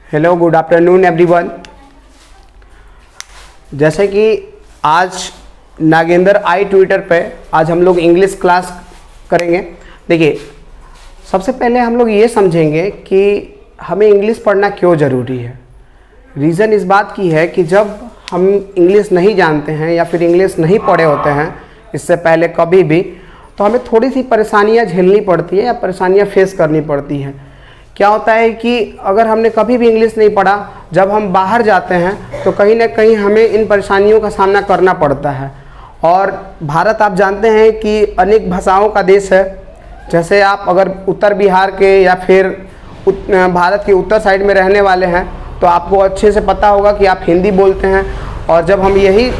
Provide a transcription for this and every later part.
Hello, good afternoon everyone. जैसे कि आज नागेंद्र आई ट्विटर पे आज हम लोग इंग्लिश क्लास करेंगे। देखिए, सबसे पहले हम लोग ये समझेंगे कि हमें इंग्लिश पढ़ना क्यों ज़रूरी है। रीज़न इस बात की है कि जब हम इंग्लिश नहीं जानते हैं या फिर इंग्लिश नहीं पढ़े होते हैं इससे पहले कभी भी, तो हमें थोड़ी सी परेशानियां झेलनी पड़ती है या परेशानियां फेस करनी पड़ती हैं। क्या होता है कि अगर हमने कभी भी इंग्लिश नहीं पढ़ा, जब हम बाहर जाते हैं तो कहीं ना कहीं हमें इन परेशानियों का सामना करना पड़ता है। और भारत आप जानते हैं कि अनेक भाषाओं का देश है। जैसे आप अगर उत्तर बिहार के या फिर भारत के उत्तर साइड में रहने वाले हैं तो आपको अच्छे से पता होगा कि आप हिंदी बोलते हैं। और जब हम यही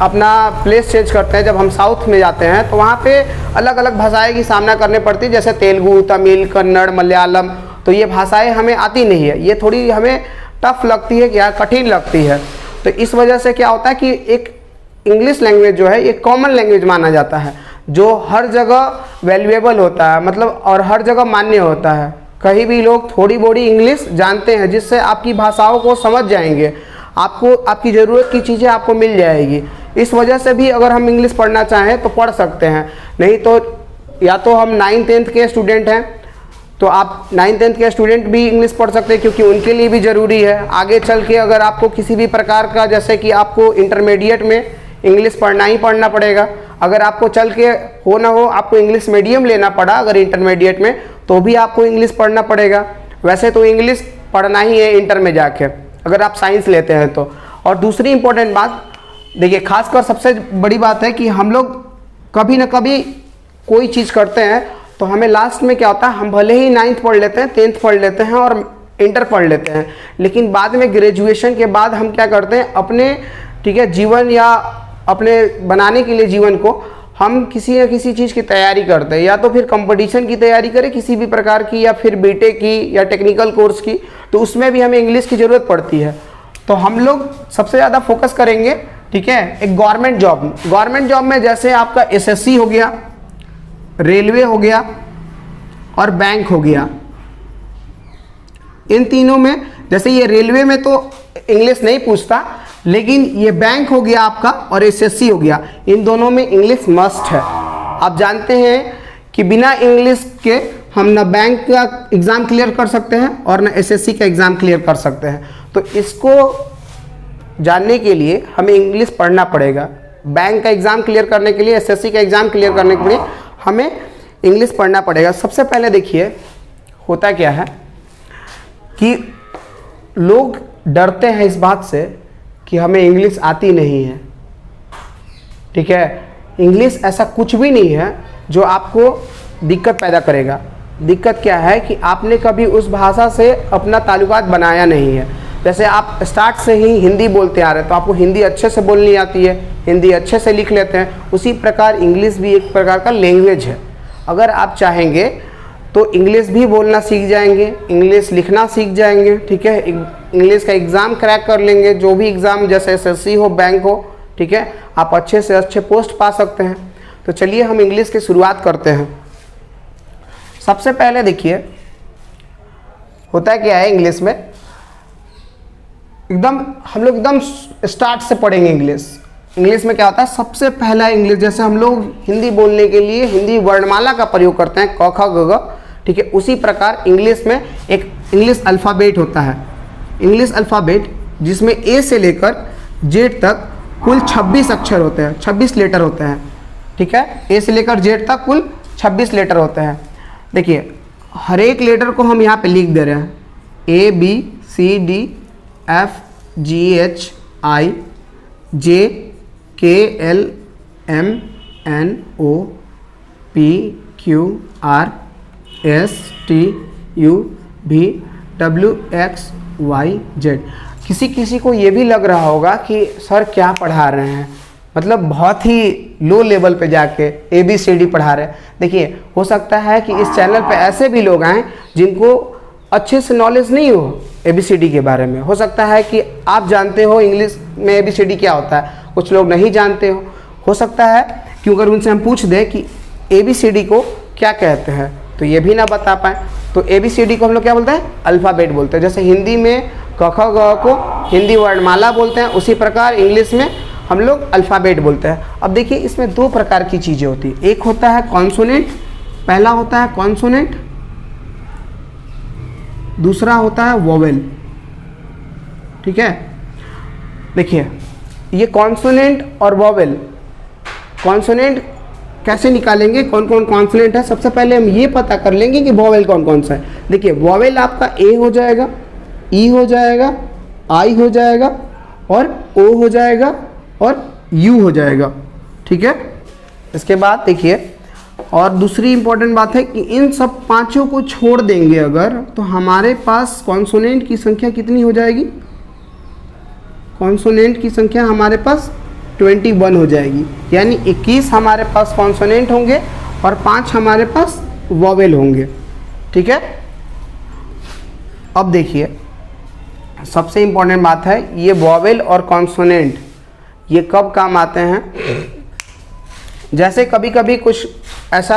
अपना प्लेस चेंज करते हैं, जब हम साउथ में जाते हैं तो वहाँ पे अलग अलग भाषाएं की सामना करनी पड़ती है, जैसे तेलुगु, तमिल, कन्नड़, मलयालम। तो ये भाषाएं हमें आती नहीं है, ये थोड़ी हमें टफ लगती है, क्या कठिन लगती है। तो इस वजह से क्या होता है कि एक इंग्लिश लैंग्वेज जो है एक कॉमन लैंग्वेज माना जाता है, जो हर जगह वैल्यूएबल होता है, मतलब और हर जगह मान्य होता है। कहीं भी लोग थोड़ी बड़ी इंग्लिश जानते हैं जिससे आपकी भाषाओं को समझ जाएंगे, आपको आपकी ज़रूरत की चीज़ें आपको मिल जाएगी। इस वजह से भी अगर हम इंग्लिश पढ़ना चाहें तो पढ़ सकते हैं। नहीं तो या तो हम 9th-10th के स्टूडेंट हैं तो आप 9th-10th के स्टूडेंट भी इंग्लिश पढ़ सकते हैं, क्योंकि उनके लिए भी ज़रूरी है। आगे चल के अगर आपको किसी भी प्रकार का, जैसे कि आपको इंटरमीडिएट में इंग्लिश पढ़ना ही पढ़ना पड़ेगा, अगर आपको चल के हो ना हो आपको इंग्लिश मीडियम लेना पड़ा अगर इंटरमीडिएट में, तो भी आपको इंग्लिश पढ़ना पड़ेगा। वैसे तो इंग्लिश पढ़ना ही है इंटर में जाके, अगर आप साइंस लेते हैं तो। और दूसरी इंपॉर्टेंट बात, देखिए, खासकर सबसे बड़ी बात है कि हम लोग कभी ना कभी कोई चीज़ करते हैं तो हमें लास्ट में क्या होता है, हम भले ही 9th पढ़ लेते हैं, 10th पढ़ लेते हैं और इंटर पढ़ लेते हैं, लेकिन बाद में ग्रेजुएशन के बाद हम क्या करते हैं, अपने जीवन या अपने बनाने के लिए जीवन को हम किसी न किसी चीज़ की तैयारी करते हैं, या तो फिर कंपटीशन की तैयारी करें किसी भी प्रकार की, या फिर बीटेक की या टेक्निकल कोर्स की, तो उसमें भी हमें इंग्लिश की ज़रूरत पड़ती है। तो हम लोग सबसे ज़्यादा फोकस करेंगे, ठीक है, एक गवर्नमेंट जॉब में जैसे आपका एसएससी हो गया, रेलवे हो गया और बैंक हो गया। इन तीनों में, जैसे ये रेलवे में तो इंग्लिश नहीं पूछता, लेकिन ये बैंक हो गया आपका और एसएससी हो गया, इन दोनों में इंग्लिश मस्ट है। आप जानते हैं कि बिना इंग्लिश के हम ना बैंक का एग्ज़ाम क्लियर कर सकते हैं और ना एसएससी का एग्ज़ाम क्लियर कर सकते हैं। तो इसको जानने के लिए हमें इंग्लिश पढ़ना पड़ेगा। बैंक का एग्ज़ाम क्लियर करने के लिए, एसएससी का एग्ज़ाम क्लियर करने के लिए हमें इंग्लिश पढ़ना पड़ेगा। सबसे पहले देखिए, होता क्या है कि लोग डरते हैं इस बात से कि हमें इंग्लिश आती नहीं है, ठीक है। इंग्लिश ऐसा कुछ भी नहीं है जो आपको दिक्कत पैदा करेगा। दिक्कत क्या है कि आपने कभी उस भाषा से अपना ताल्लुकात बनाया नहीं है। जैसे आप स्टार्ट से ही हिंदी बोलते आ रहे हैं तो आपको हिंदी अच्छे से बोलनी आती है, हिंदी अच्छे से लिख लेते हैं। उसी प्रकार इंग्लिश भी एक प्रकार का लैंग्वेज है। अगर आप चाहेंगे तो इंग्लिश भी बोलना सीख जाएंगे, इंग्लिश लिखना सीख जाएंगे, ठीक है। इंग्लिश का एग्ज़ाम क्रैक कर लेंगे, जो भी एग्ज़ाम, जैसे एसएससी हो, बैंक हो, ठीक है, आप अच्छे से अच्छे पोस्ट पा सकते हैं। तो चलिए हम इंग्लिश की शुरुआत करते हैं। सबसे पहले देखिए, होता क्या है इंग्लिश में, हम लोग एकदम स्टार्ट से पढ़ेंगे। इंग्लिश में क्या होता है, सबसे पहला इंग्लिश, जैसे हम लोग हिंदी बोलने के लिए हिंदी वर्णमाला का प्रयोग करते हैं, क ख ग घ, ठीक है, उसी प्रकार इंग्लिश में एक इंग्लिश अल्फ़ाबेट होता है। इंग्लिश अल्फ़ाबेट जिसमें ए से लेकर जेड तक कुल 26 अक्षर होते हैं, 26 लेटर होते हैं, ठीक है। ए से लेकर जेड तक कुल 26 लेटर होते हैं। देखिए, हर एक लेटर को हम यहाँ पे लिख दे रहे हैं, A B C D F G H I J K L M N O P Q R S T U V W X Y Z. किसी को ये भी लग रहा होगा कि सर क्या पढ़ा रहे हैं, मतलब बहुत ही लो लेवल पे जाके ABCD पढ़ा रहे हैं। देखिए, हो सकता है कि इस चैनल पे ऐसे भी लोग आएँ जिनको अच्छे से नॉलेज नहीं हो ABCD के बारे में। हो सकता है कि आप जानते हो इंग्लिश में ABCD क्या होता है, कुछ लोग नहीं जानते हो सकता है कि अगर उनसे हम पूछ दें कि ABCD को क्या कहते हैं तो ये भी ना बता पाएँ। तो ABCD को हम लोग क्या बोलते हैं, अल्फ़ाबेट बोलते हैं। जैसे हिंदी में क ख ग को हिंदी वर्णमाला बोलते हैं, उसी प्रकार इंग्लिश में हम लोग अल्फ़ाबेट बोलते हैं। अब देखिए इसमें दो प्रकार की चीज़ें होती हैं, एक होता है कॉन्सोनेंट, पहला होता है कॉन्सोनेंट, दूसरा होता है वोवेल। ठीक है, देखिए ये कॉन्सोनेंट और वोवेल, कॉन्सोनेंट कैसे निकालेंगे, कौन कौन कॉन्सोनेंट है, सबसे पहले हम ये पता कर लेंगे कि वोवेल कौन कौन सा है। देखिए वोवेल आपका ए हो जाएगा, ई हो जाएगा, आई हो जाएगा और ओ हो जाएगा और यू हो जाएगा। ठीक है, इसके बाद देखिए और दूसरी इंपॉर्टेंट बात है कि इन सब पांचों को छोड़ देंगे अगर, तो हमारे पास कॉन्सोनेंट की संख्या कितनी हो जाएगी, कॉन्सोनेंट की संख्या हमारे पास 21 हो जाएगी, यानी 21 हमारे पास कॉन्सोनेंट होंगे और 5 हमारे पास वोवेल होंगे। ठीक है, अब देखिए सबसे इंपॉर्टेंट बात है, ये वोवेल और कॉन्सोनेंट ये कब काम आते हैं, जैसे कभी कभी कुछ ऐसा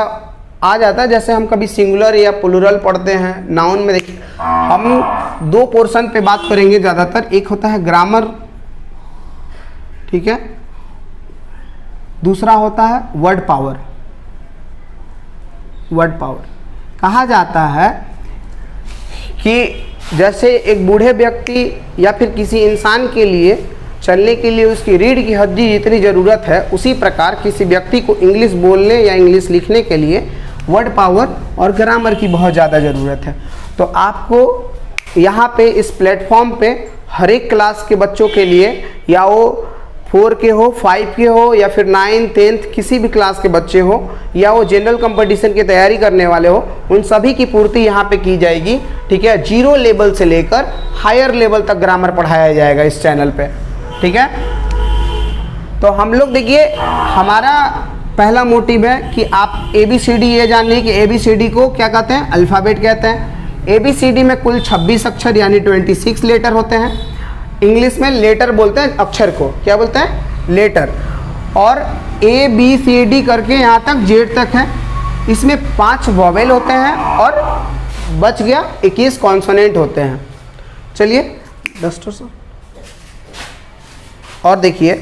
आ जाता है, जैसे हम कभी सिंगुलर या प्लूरल पढ़ते हैं नाउन में। देखिए हम दो पोर्शन पे बात करेंगे ज़्यादातर, एक होता है ग्रामर, ठीक है, दूसरा होता है वर्ड पावर। वर्ड पावर कहा जाता है कि जैसे एक बूढ़े व्यक्ति या फिर किसी इंसान के लिए चलने के लिए उसकी रीढ़ की हड्डी जितनी ज़रूरत है, उसी प्रकार किसी व्यक्ति को इंग्लिश बोलने या इंग्लिश लिखने के लिए वर्ड पावर और ग्रामर की बहुत ज़्यादा ज़रूरत है। तो आपको यहाँ पे इस प्लेटफॉर्म पे हर एक क्लास के बच्चों के लिए, या वो 4 के हो, 5 के हो, या फिर 9, 10 किसी भी क्लास के बच्चे हो, या वो जनरल कंपटीशन की तैयारी करने वाले हो, उन सभी की पूर्ति यहाँ पे की जाएगी। ठीक है, 0 लेवल से लेकर हायर लेवल तक ग्रामर पढ़ाया जाएगा इस चैनल पे। ठीक है, तो हम लोग देखिए हमारा पहला मोटिव है कि आप ABCD ये जान लीजिए कि ABCD को क्या कहते हैं, अल्फ़ाबेट कहते हैं। ABCD में कुल 26 अक्षर यानी 26 लेटर होते हैं। इंग्लिश में लेटर बोलते हैं अक्षर को, क्या बोलते हैं, लेटर। और ABCD करके यहाँ तक Z तक है, इसमें 5 वोवेल होते हैं और बच गया 21 कॉन्सोनेंट होते हैं। चलिए डस्टर से, और देखिए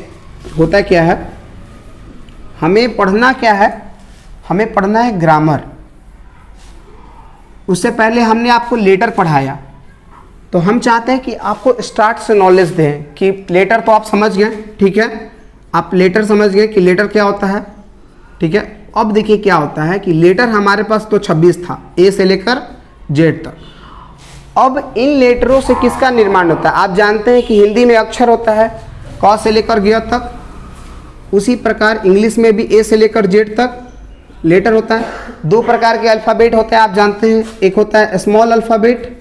होता क्या है, हमें पढ़ना क्या है, हमें पढ़ना है ग्रामर। उससे पहले हमने आपको लेटर पढ़ाया, तो हम चाहते हैं कि आपको स्टार्ट से नॉलेज दें कि लेटर तो आप समझ गए। ठीक है, आप लेटर समझ गए कि लेटर क्या होता है। ठीक है, अब देखिए क्या होता है कि लेटर हमारे पास तो 26 था, A से लेकर Z तक। अब इन लेटरों से किसका निर्माण होता है, आप जानते हैं कि हिंदी में अक्षर होता है क से लेकर ग तक, उसी प्रकार इंग्लिश में भी A से लेकर Z तक लेटर होता है। 2 प्रकार के अल्फ़ाबेट होते हैं आप जानते हैं, एक होता है स्मॉल अल्फ़ाबेट,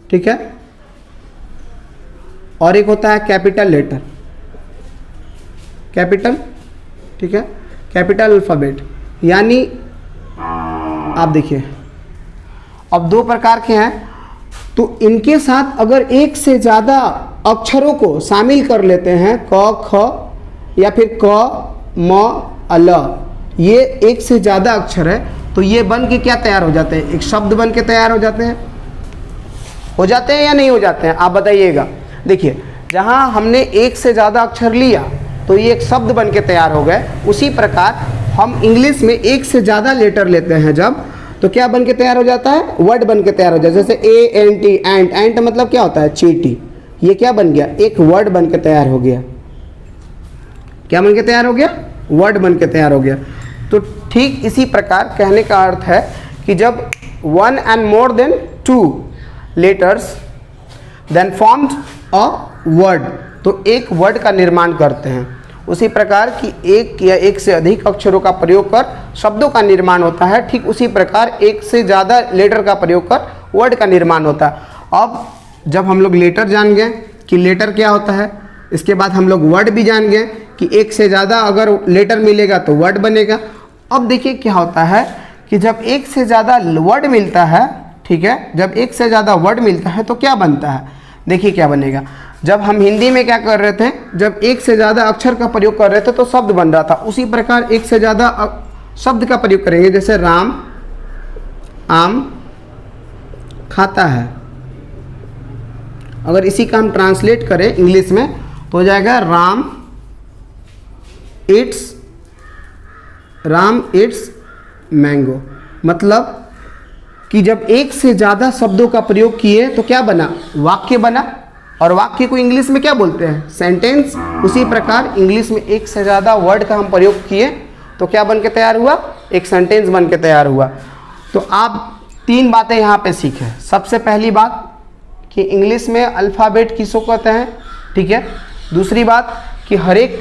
ठीक है, और एक होता है कैपिटल लेटर, कैपिटल, ठीक है, कैपिटल अल्फ़ाबेट। यानी आप देखिए अब 2 प्रकार के हैं, तो इनके साथ अगर एक से ज़्यादा अक्षरों को शामिल कर लेते हैं, क ख या फिर क म अल, ये एक से ज़्यादा अक्षर है, तो ये बन के क्या तैयार हो जाते हैं, एक शब्द बन के तैयार हो जाते हैं। हो जाते हैं या नहीं हो जाते हैं, आप बताइएगा। देखिए जहाँ हमने एक से ज़्यादा अक्षर लिया तो ये एक शब्द बन के तैयार हो गए। उसी प्रकार हम इंग्लिश में एक से ज़्यादा लेटर लेते हैं जब, तो क्या बन के तैयार हो जाता है, वर्ड बन के तैयार हो जाता है। जैसे ANT, एंट, एंट मतलब क्या होता है, चींटी, ये क्या बन गया, एक वर्ड बन के तैयार हो गया। क्या बन के तैयार हो गया, वर्ड बन के तैयार हो गया। तो ठीक इसी प्रकार कहने का अर्थ है कि जब 1 and more than 2 letters then formed a word, तो एक वर्ड का निर्माण करते हैं। उसी प्रकार की एक या एक से अधिक अक्षरों का प्रयोग कर शब्दों का निर्माण होता है, ठीक उसी प्रकार एक से ज़्यादा लेटर का प्रयोग कर वर्ड का निर्माण होता है। अब जब हम लोग लेटर जान गए कि लेटर क्या होता है, इसके बाद हम लोग वर्ड भी जान गए कि एक से ज़्यादा अगर लेटर मिलेगा तो वर्ड बनेगा। अब देखिए क्या होता है कि जब एक से ज़्यादा वर्ड मिलता है, ठीक है, जब एक से ज़्यादा वर्ड मिलता है तो क्या बनता है, देखिए क्या बनेगा। जब हम हिंदी में क्या कर रहे थे, जब एक से ज़्यादा अक्षर का प्रयोग कर रहे थे तो शब्द बन रहा था, उसी प्रकार एक से ज़्यादा शब्द का प्रयोग करेंगे। जैसे राम आम खाता है, अगर इसी का हम ट्रांसलेट करें इंग्लिश में तो हो जाएगा राम इट्स मैंगो। मतलब कि जब एक से ज़्यादा शब्दों का प्रयोग किए तो क्या बना, वाक्य बना। और वाक्य को इंग्लिश में क्या बोलते हैं, सेंटेंस। उसी प्रकार इंग्लिश में एक से ज़्यादा वर्ड का हम प्रयोग किए तो क्या बन के तैयार हुआ, एक सेंटेंस बन के तैयार हुआ। तो आप 3 बातें यहाँ पे सीखे। सबसे पहली बात कि इंग्लिश में अल्फ़ाबेट किसको कहते हैं, ठीक है। दूसरी बात कि हर एक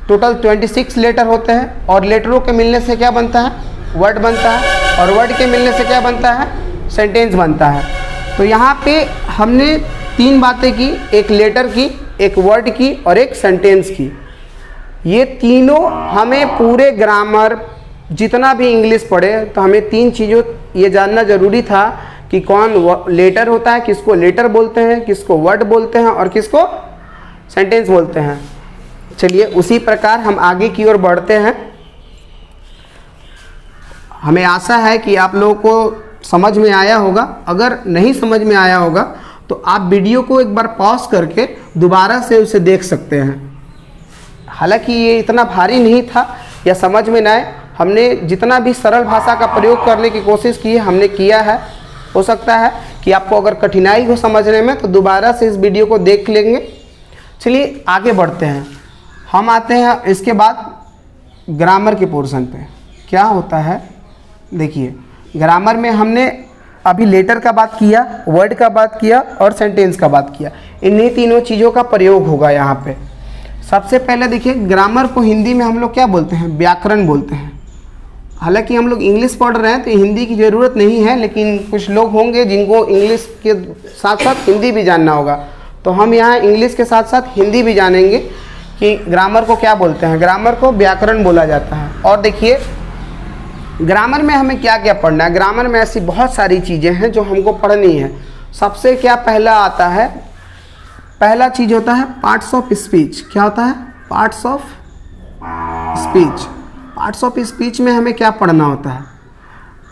टोटल 26 लेटर होते हैं और लेटरों के मिलने से क्या बनता है, वर्ड बनता है। और वर्ड के मिलने से क्या बनता है, सेंटेंस बनता है। तो यहाँ पे हमने 3 बातें की, एक लेटर की, एक वर्ड की और एक सेंटेंस की। ये तीनों हमें पूरे ग्रामर जितना भी इंग्लिश पढ़े तो हमें 3 चीज़ों ये जानना ज़रूरी था कि कौन लेटर होता है, किसको लेटर बोलते हैं, किसको वर्ड बोलते हैं और किसको सेंटेंस बोलते हैं। चलिए उसी प्रकार हम आगे की ओर बढ़ते हैं। हमें आशा है कि आप लोगों को समझ में आया होगा। अगर नहीं समझ में आया होगा तो आप वीडियो को एक बार पॉज करके दोबारा से उसे देख सकते हैं। हालांकि ये इतना भारी नहीं था या समझ में ना आए, हमने जितना भी सरल भाषा का प्रयोग करने की कोशिश की है हमने किया है। हो सकता है कि आपको अगर कठिनाई हो समझने में तो दोबारा से इस वीडियो को देख लेंगे। चलिए आगे बढ़ते हैं। हम आते हैं इसके बाद ग्रामर के पोर्शन पे। क्या होता है, देखिए ग्रामर में हमने अभी लेटर का बात किया, वर्ड का बात किया और सेंटेंस का बात किया। इन्हीं तीनों चीज़ों का प्रयोग होगा यहाँ पे। सबसे पहले देखिए ग्रामर को हिंदी में हम लोग क्या बोलते हैं, व्याकरण बोलते हैं। हालांकि हम लोग इंग्लिश पढ़ रहे हैं तो हिंदी की ज़रूरत नहीं है, लेकिन कुछ लोग होंगे जिनको इंग्लिश के साथ साथ हिंदी भी जानना होगा। तो हम यहाँ इंग्लिश के साथ साथ हिंदी भी जानेंगे कि ग्रामर को क्या बोलते हैं। ग्रामर को व्याकरण बोला जाता है। और देखिए ग्रामर में हमें क्या क्या पढ़ना है। ग्रामर में ऐसी बहुत सारी चीज़ें हैं जो हमको पढ़नी है। सबसे क्या पहला आता है, पहला चीज़ होता है पार्ट्स ऑफ स्पीच। क्या होता है, parts of speech. Parts of speech में हमें क्या पढ़ना होता है।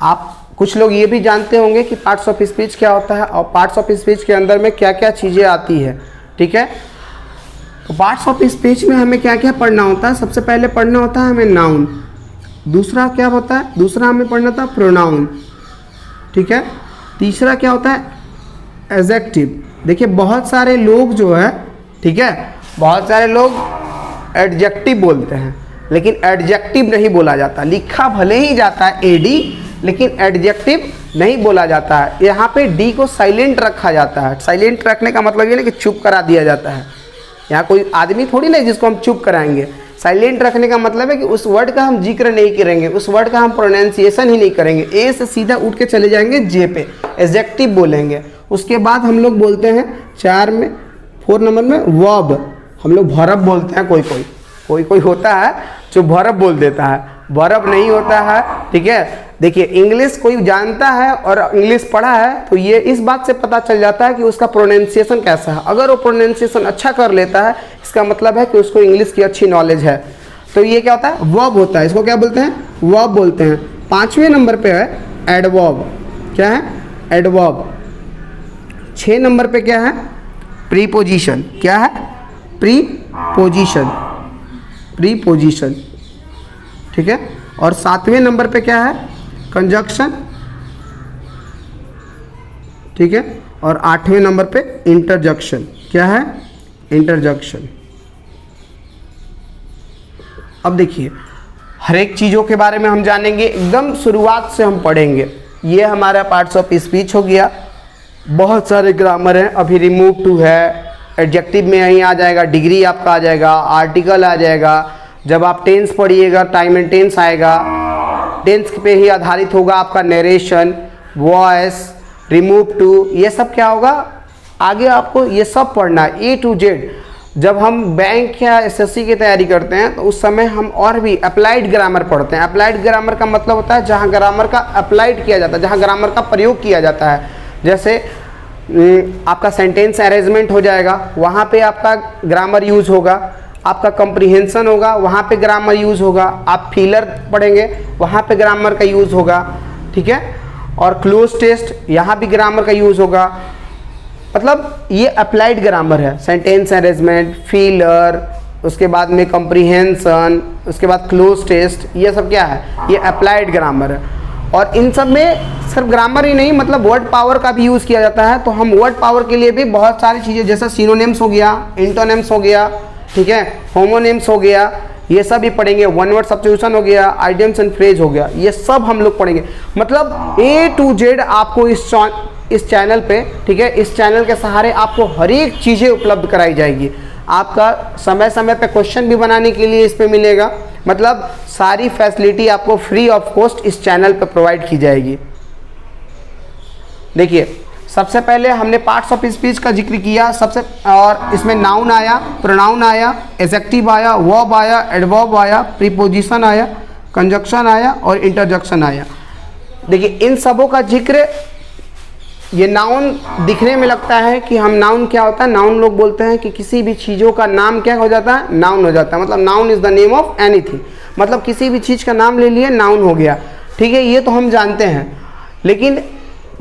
आप कुछ लोग ये भी जानते होंगे कि पार्ट्स ऑफ स्पीच क्या होता है और पार्ट्स ऑफ स्पीच के अंदर में क्या क्या चीज़ें आती है, ठीक है। तो पार्ट्स ऑफ स्पीच में हमें क्या क्या पढ़ना होता है। सबसे पहले पढ़ना होता है हमें नाउन। दूसरा क्या होता है, दूसरा हमें पढ़ना था प्रोनाउन, ठीक है। तीसरा क्या होता है, एडजेक्टिव। देखिए बहुत सारे लोग जो है, ठीक है, बहुत सारे लोग एडजेक्टिव बोलते हैं लेकिन एडजेक्टिव नहीं बोला जाता। लिखा भले ही जाता है एडी, लेकिन एडजेक्टिव नहीं बोला जाता है। यहाँ पे डी को साइलेंट रखा जाता है। साइलेंट रखने का मतलब ये नहीं कि चुप करा दिया जाता है। यहाँ कोई आदमी थोड़ी नहीं जिसको हम चुप कराएंगे। साइलेंट रखने का मतलब है कि उस वर्ड का हम जिक्र नहीं करेंगे, उस वर्ड का हम प्रोनाउंसिएशन ही नहीं करेंगे। ए से सीधा उठ के चले जाएंगे जे पे, एडजेक्टिव बोलेंगे। उसके बाद हम लोग बोलते हैं 4 नंबर में वर्ब। हम लोग वर्ब बोलते हैं। कोई होता है जो वर्ब बोल देता है, वर्ब नहीं होता है, ठीक है। देखिए इंग्लिश कोई जानता है और इंग्लिश पढ़ा है तो ये इस बात से पता चल जाता है कि उसका प्रोनाउंसिएशन कैसा है। अगर वो प्रोनाउंसिएशन अच्छा कर लेता है इसका मतलब है कि उसको इंग्लिश की अच्छी नॉलेज है। तो ये क्या होता है, वर्ब होता है। इसको क्या बोलते हैं, वर्ब बोलते हैं। 5वें नंबर पे है एडवर्ब। क्या है, एडवर्ब। 6 नंबर पे क्या है, प्रीपोजिशन। क्या है, प्रीपोजिशन, ठीक है। और 7वें नंबर पे क्या है, कंजक्शन, ठीक है। और 8वें नंबर पे इंटरजेक्शन। क्या है, इंटरजेक्शन। अब देखिए हर एक चीज़ों के बारे में हम जानेंगे, एकदम शुरुआत से हम पढ़ेंगे। ये हमारा पार्ट्स ऑफ स्पीच हो गया। बहुत सारे ग्रामर हैं। अभी रिमूव टू है, एडजेक्टिव में यहीं आ जाएगा, डिग्री आपका आ जाएगा, आर्टिकल आ जाएगा। जब आप टेंस पढ़िएगा टाइम एंड टेंस आएगा। टेंस पे ही आधारित होगा आपका नरेशन, वॉइस, रिमूव टू, ये सब क्या होगा आगे आपको ये सब पढ़ना है, ए टू जेड। जब हम बैंक या एसएससी की तैयारी करते हैं तो उस समय हम और भी अप्लाइड ग्रामर पढ़ते हैं। अप्लाइड ग्रामर का मतलब होता है जहाँ ग्रामर का अप्लाइड किया जाता है, जहाँ ग्रामर का प्रयोग किया जाता है। जैसे आपका सेंटेंस अरेंजमेंट हो जाएगा, वहाँ पे आपका ग्रामर यूज होगा। आपका कंप्रीहेंशन होगा, वहाँ पे ग्रामर यूज होगा। आप फिलर पढ़ेंगे, वहाँ पे ग्रामर का यूज होगा, ठीक है। और क्लोज टेस्ट, यहाँ भी ग्रामर का यूज होगा। मतलब ये अप्लाइड ग्रामर है। सेंटेंस अरेंजमेंट, फीलर, उसके बाद में कॉम्प्रिहेंशन, उसके बाद क्लोज टेस्ट, ये सब क्या है, ये अप्लाइड ग्रामर है। और इन सब में सिर्फ ग्रामर ही नहीं, मतलब वर्ड पावर का भी यूज़ किया जाता है। तो हम वर्ड पावर के लिए भी बहुत सारी चीज़ें, जैसे सिनोनिम्स हो गया, इंटोनिम्स हो गया, ठीक है, होमोनिम्स हो गया, ये सब भी पढ़ेंगे। वन वर्ड सब्स्टिट्यूशन हो गया, आइडियम्स एंड फ्रेज हो गया, ये सब हम लोग पढ़ेंगे। मतलब A to Z आपको इस चैनल पे, ठीक है, इस चैनल के सहारे आपको हर एक चीज़ें उपलब्ध कराई जाएगी। आपका समय समय पे क्वेश्चन भी बनाने के लिए इस पे मिलेगा। मतलब सारी फैसिलिटी आपको फ्री ऑफ कॉस्ट इस चैनल पे प्रोवाइड की जाएगी। देखिए, सबसे पहले हमने पार्ट्स ऑफ स्पीच का जिक्र किया और इसमें नाउन आया, प्रोनाउन आया, एडजेक्टिव आया, वर्ब आया, एडवर्ब आया, प्रीपोजिशन आया, कंजक्शन आया और इंटरजेक्शन आया। देखिए, इन सबों का जिक्र, ये नाउन दिखने में लगता है कि हम नाउन क्या होता है, नाउन लोग बोलते हैं कि किसी भी चीज़ों का नाम क्या हो जाता है, नाउन हो जाता है। मतलब noun is the name of anything, मतलब किसी भी चीज़ का नाम ले लिए नाउन हो गया, ठीक है, ये तो हम जानते हैं। लेकिन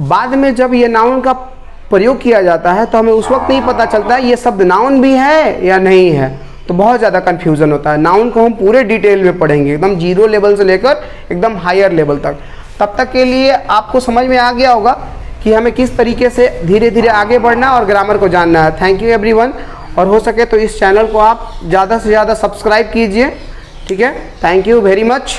बाद में जब ये नाउन का प्रयोग किया जाता है तो हमें उस वक्त नहीं पता चलता है ये शब्द नाउन भी है या नहीं है, तो बहुत ज़्यादा कन्फ्यूज़न होता है। नाउन को हम पूरे डिटेल में पढ़ेंगे, एकदम 0 लेवल से लेकर एकदम हायर लेवल तक। तब तक के लिए आपको समझ में आ गया होगा कि हमें किस तरीके से धीरे धीरे आगे बढ़ना और ग्रामर को जानना है। थैंक यू एवरीवन, और हो सके तो इस चैनल को आप ज़्यादा से ज़्यादा सब्सक्राइब कीजिए, ठीक है। Thank you very much.